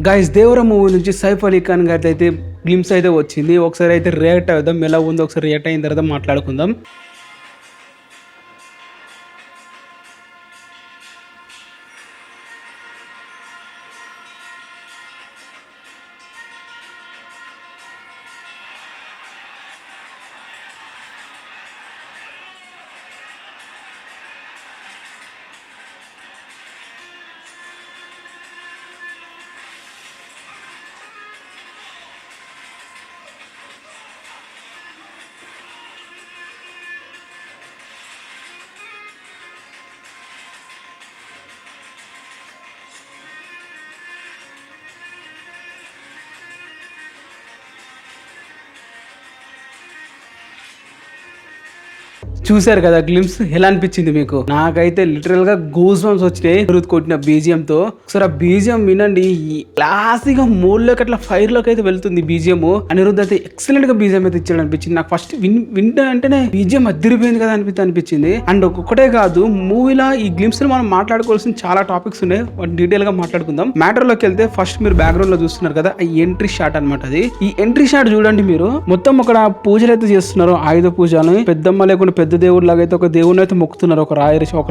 Guys దేవర movie నుంచి సైఫ్ అలీ ఖాన్ గారి అయితే గ్లిమ్స్ అయితే వచ్చింది. ఒకసారి అయితే రియాక్ట్ అవుదాం, ఎలా ఉందో ఒకసారి రియాక్ట్ అయిన తర్వాత మాట్లాడుకుందాం. చూసారు కదా గ్లిమ్స్, ఎలా అనిపించింది మీకు? నాకైతే లిటరల్ గా గూస్ బంప్స్ వచ్చినాయి అనిరుద్ కొట్టిన బీజిఎం తో. ఒకసారి ఆ బీజిఎం వినండి, క్లాసిక్ గా మూడ్లోకి అట్లా ఫైర్ లోకి అయితే వెళ్తుంది బీజిఎం. అనిరుద్ అయితే ఎక్సలెంట్ గా బీజిఎం అయితే ఇచ్చాడు అనిపించింది నాకు. ఫస్ట్ వింటే అంటేనే బీజిఎం అదిరిపోయింది కదా అనిపించింది. అండ్ ఒక్కొక్కటే కాదు, మూవీలో ఈ గ్లిమ్స్ లో మనం మాట్లాడుకోవాల్సిన చాలా టాపిక్స్ ఉన్నాయి, వాటి డీటెయిల్ గా మాట్లాడుకుందాం. మ్యాటర్ లోకి వెళ్తే ఫస్ట్ మీరు బ్యాక్గ్రౌండ్ లో చూస్తున్నారు కదా, ఈ ఎంట్రీ షాట్ అనమాట. అది ఈ ఎంట్రీ షాట్ చూడండి మీరు. మొత్తం అక్కడ పూజలు అయితే చేస్తున్నారు, ఆయుధ పూజలు. పెద్దమ్మ లేకుండా పెద్ద దేవుడు లాగా అయితే ఒక దేవుడిని అయితే మొక్కుతున్నారు, ఒక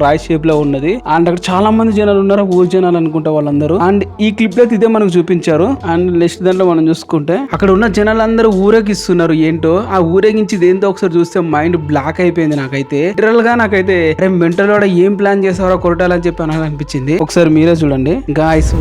రాయి షేప్ లో ఉన్నది. అండ్ అక్కడ చాలా మంది జనాలు ఉన్నారు, ఊరు జనాలు అనుకుంటా వాళ్ళందరూ. అండ్ ఈ క్లిప్ లో ఇదే మనకు చూపించారు. అండ్ నెక్స్ట్ దాంట్లో మనం చూసుకుంటే అక్కడ ఉన్న జనాలందరూ ఊరేగిస్తున్నారు. ఏంటో ఆ ఊరేగించి దేంతో ఒకసారి చూస్తే మైండ్ బ్లాక్ అయిపోయింది నాకైతే. లిటరల్ గా నాకైతే మెంటల్ వాడ ఏం ప్లాన్ చేస్తారో కొరటాలని చెప్పి అనిపించింది. ఒకసారి మీరే చూడండి గాయస్,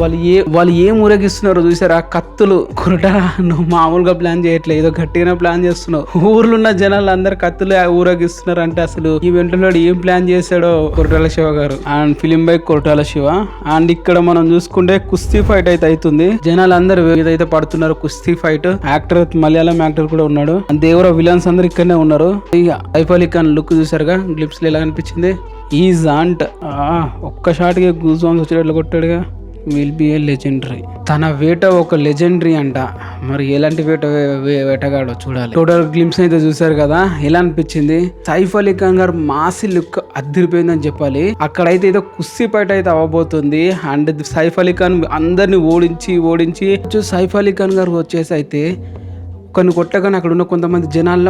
వాళ్ళు ఏం ఊరేగిస్తున్నారో చూసారా? కత్తులు. కొరటాల నువ్వు మామూలుగా ప్లాన్ చేయట్లేదు, ఏదో గట్టిగానే ప్లాన్ చేస్తున్నావు. ఊర్లో ఉన్న జనాలు అందరు కత్తులు ఊరేగిస్తున్నారు అంటే అసలు ఈ వెంటనే ఏం ప్లాన్ చేశాడో కొరటాల శివ గారు. And film by Koratala Shiva. And ఇక్కడ మనం చూసుకుంటే కుస్తీ ఫైట్ అయితే అవుతుంది. జనాలు అందరు ఏదైతే పడుతున్నారు కుస్తీ ఫైట్. యాక్టర్ మలయాళం యాక్టర్ కూడా ఉన్నాడు. దేవర విలన్స్ అందరు ఇక్కడనే ఉన్నారు. ఇక సైఫ్ అలీ ఖాన్ లుక్ చూసారుగా గ్లిప్స్ లో ఎలా అనిపించింది? ఈజ్ అంట్ ఒక్క షాట్ కి గూస్ బంప్స్ వచ్చేటట్లు కొట్టాడుగా. Will be a legendary. తన వేట ఒక లెజెండరీ అంట. మరి ఎలాంటి వేటగాడో చూడాలి. టోటల్ గ్లిమ్స్ అయితే చూసారు కదా, ఎలా అనిపించింది? సైఫ్ అలీ ఖాన్ గారు మాసి లుక్ అదిరిపోయిందని చెప్పాలి. అక్కడైతే ఏదో కుస్తీ ఫైట్ అయితే అవ్వబోతుంది. అండ్ సైఫ్ అలీ ఖాన్ అందరిని ఓడించి సైఫ్ అలీ ఖాన్ గారు వచ్చేసి అయితే కొన్ని కొట్టగానే అక్కడ ఉన్న కొంతమంది జనాల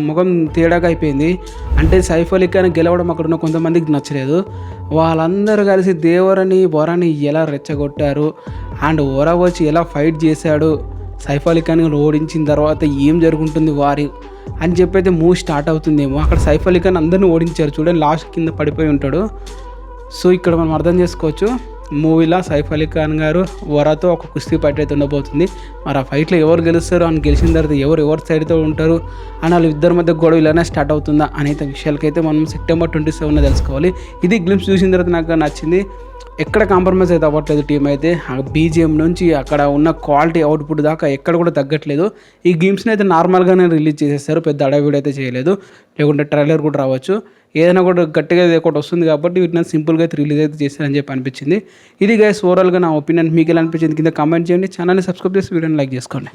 ముఖం తేడాగా అయిపోయింది. అంటే సైఫ్ అలీ ఖాన్ గెలవడం అక్కడ ఉన్న కొంతమందికి నచ్చలేదు. వాళ్ళందరూ కలిసి దేవరని వరని ఎలా రెచ్చగొట్టారు. అండ్ వర వచ్చి ఎలా ఫైట్ చేశాడు, సైఫ్ అలీ ఖాన్ ఓడించిన తర్వాత ఏం జరుగుతుంది వారి అని చెప్పి అయితే మూవీ స్టార్ట్ అవుతుందేమో. అక్కడ సైఫ్ అలీ ఖాన్ అందరినీ ఓడించారు చూడండి, లాస్ట్ కింద పడిపోయి ఉంటాడు. సో ఇక్కడ మనం అర్థం చేసుకోవచ్చు, మూవీలో సైఫ్ అలీ ఖాన్ గారు వరతో ఒక కుస్తీ ఫైట్ అయితే ఉండబోతుంది. మరి ఆ ఫైట్లో ఎవరు గెలుస్తారు అని గెలిచిన తర్వాత ఎవరు సైడ్తో ఉంటారు అని వాళ్ళ ఇద్దరి మధ్య గొడవ ఇలానే స్టార్ట్ అవుతుందా అనేక విషయాలకైతే మనం సెప్టెంబర్ 27 తెలుసుకోవాలి. ఇది గ్లిమ్స్ చూసిన తర్వాత నాకు నచ్చింది. ఎక్కడ కాంప్రమైజ్ అయితే అవ్వట్లేదు టీం అయితే. ఆ బీజిఎం నుంచి అక్కడ ఉన్న క్వాలిటీ అవుట్పుట్ దాకా ఎక్కడ కూడా తగ్గట్లేదు. ఈ గేమ్స్ని అయితే నార్మల్గానే రిలీజ్ చేసేస్తారు, పెద్ద అడవిడ అయితే చేయలేదు. లేకుంటే ట్రైలర్ కూడా రావచ్చు, ఏదైనా కూడా గట్టిగా ఒకటి వస్తుంది కాబట్టి వీటిని సింపుల్గా అయితే రిలీజ్ అయితే చేస్తారని చెప్పి అనిపించింది. ఇది గైస్ ఓవరాల్గా నా ఒపీనియన్. మీకు ఎలా అనిపించింది కింద కామెంట్ చేయండి. ఛానల్ని సబ్స్క్రైబ్ చేసి వీడియోని లైక్ చేసుకోండి.